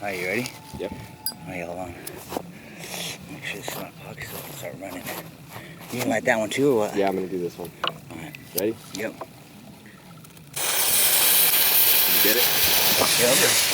Alright, you ready? Yep. Alright, hold on. Make sure it's not pocket so I can start running. You gonna light that one too, or what? Yeah, I'm gonna do this one. Alright. Ready? Yep. Did you get it? Yep.